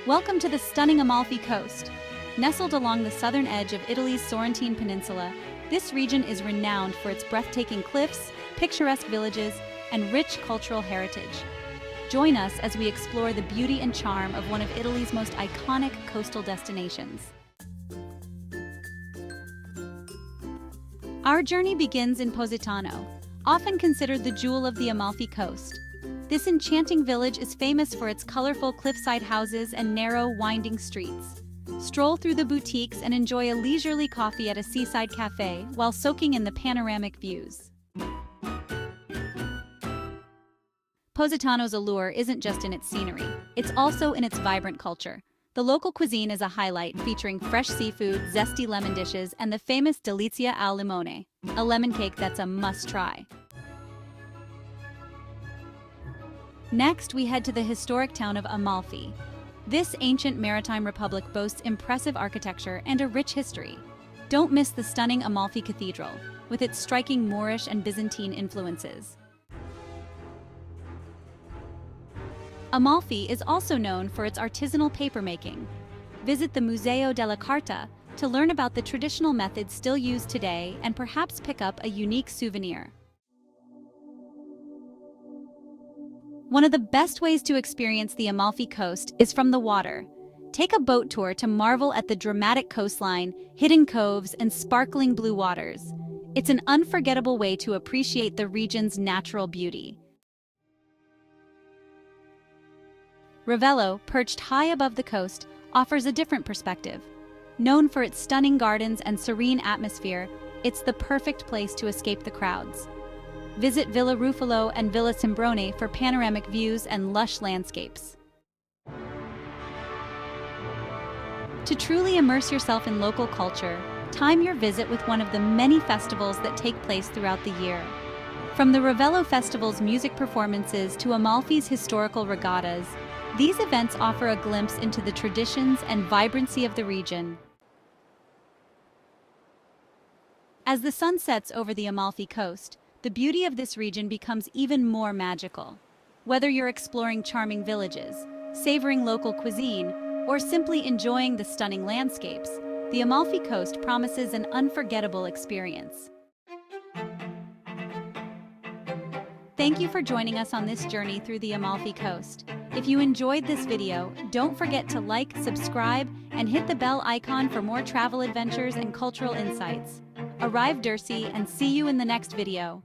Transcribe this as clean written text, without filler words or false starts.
Welcome to the stunning Amalfi Coast. Nestled along the southern edge of Italy's Sorrentine Peninsula, this region is renowned for its breathtaking cliffs, picturesque villages, and rich cultural heritage. Join us as we explore the beauty and charm of one of Italy's most iconic coastal destinations. Our journey begins in Positano, often considered the jewel of the Amalfi Coast. This enchanting village is famous for its colorful cliffside houses and narrow, winding streets. Stroll through the boutiques and enjoy a leisurely coffee at a seaside cafe while soaking in the panoramic views. Positano's allure isn't just in its scenery, it's also in its vibrant culture. The local cuisine is a highlight, featuring fresh seafood, zesty lemon dishes, and the famous delizia al limone, a lemon cake that's a must-try. Next, we head to the historic town of Amalfi. This ancient maritime republic boasts impressive architecture and a rich history. Don't miss the stunning Amalfi Cathedral, with its striking Moorish and Byzantine influences. Amalfi is also known for its artisanal papermaking. Visit the Museo della Carta to learn about the traditional methods still used today and perhaps pick up a unique souvenir. One of the best ways to experience the Amalfi Coast is from the water. Take a boat tour to marvel at the dramatic coastline, hidden coves, and sparkling blue waters. It's an unforgettable way to appreciate the region's natural beauty. Ravello, perched high above the coast, offers a different perspective. Known for its stunning gardens and serene atmosphere, it's the perfect place to escape the crowds. Visit Villa Ruffalo and Villa Simbrone for panoramic views and lush landscapes. To truly immerse yourself in local culture, time your visit with one of the many festivals that take place throughout the year. From the Ravello Festival's music performances to Amalfi's historical regattas, these events offer a glimpse into the traditions and vibrancy of the region. As the sun sets over the Amalfi Coast, the beauty of this region becomes even more magical. Whether you're exploring charming villages, savoring local cuisine, or simply enjoying the stunning landscapes, the Amalfi Coast promises an unforgettable experience. Thank you for joining us on this journey through the Amalfi Coast. If you enjoyed this video, don't forget to like, subscribe, and hit the bell icon for more travel adventures and cultural insights. Arrivederci, and see you in the next video.